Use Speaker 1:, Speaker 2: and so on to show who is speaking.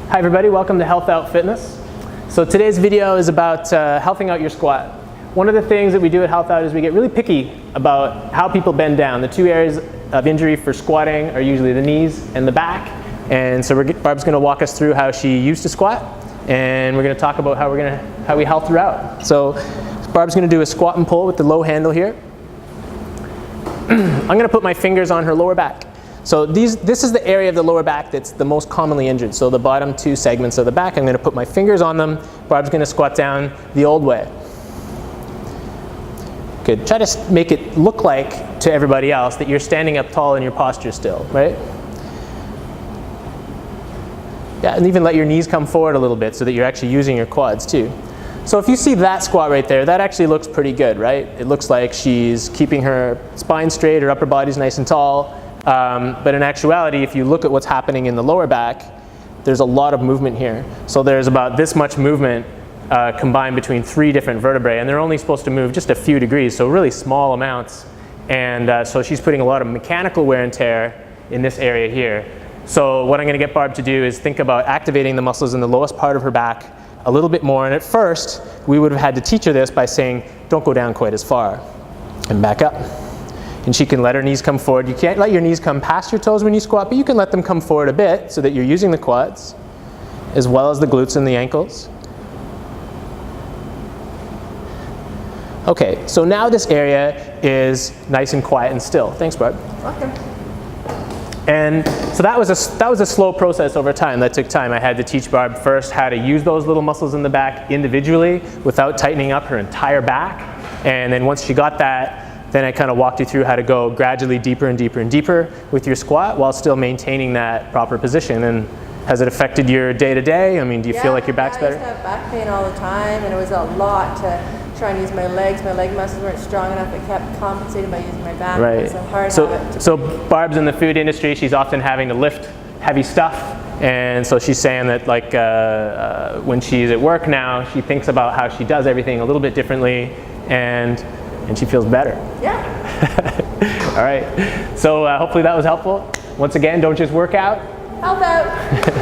Speaker 1: Hi everybody, welcome to HealthOut Fitness. So today's video is about healthing out your squat. One of the things that we do at HealthOut is we get really picky about how people bend down. The two areas of injury for squatting are usually the knees and the back. And so Barb's going to walk us through how she used to squat, and we're going to talk about how we health her out. So Barb's going to do a squat and pull with the low handle here. I'm going to put my fingers on her lower back. So this is the area of the lower back that's the most commonly injured. So the bottom two segments of the back, I'm going to put my fingers on them. Barb's going to squat down the old way. Good. Try to make it look like to everybody else that you're standing up tall in your posture still, right? Yeah, and even let your knees come forward a little bit so that you're actually using your quads too. So if you see that squat right there, that actually looks pretty good, right? It looks like she's keeping her spine straight, her upper body's nice and tall. But in actuality, if you look at what's happening in the lower back, there's a lot of movement here. So there's about this much movement combined between three different vertebrae, and they're only supposed to move just a few degrees, so really small amounts. And so she's putting a lot of mechanical wear and tear in this area here. So what I'm going to get Barb to do is think about activating the muscles in the lowest part of her back a little bit more. And at first, we would have had to teach her this by saying, don't go down quite as far, and back up. And she can let her knees come forward. You can't let your knees come past your toes when you squat, but you can let them come forward a bit so that you're using the quads as well as the glutes and the ankles. Okay, so now this area is nice and quiet and still. Thanks, Barb.
Speaker 2: Welcome.
Speaker 1: And so that was a slow process over time. That took time. I had to teach Barb first how to use those little muscles in the back individually without tightening up her entire back. And then once she got that, then I kind of walked you through how to go gradually deeper and deeper and deeper with your squat while still maintaining that proper position. And has it affected your day-to-day? I mean, do you feel like your back's better?
Speaker 2: I used to have back pain all the time, and it was a lot to try and use my legs. My leg muscles weren't strong enough. I kept compensating by using my back.
Speaker 1: Right.
Speaker 2: It's a hard
Speaker 1: So
Speaker 2: habit.
Speaker 1: Barb's in the food industry. She's often having to lift heavy stuff. And so she's saying that when she's at work now, she thinks about how she does everything a little bit differently, and she feels better.
Speaker 2: Yeah.
Speaker 1: All right. So hopefully that was helpful. Once again, don't just work out.
Speaker 2: HealthOut.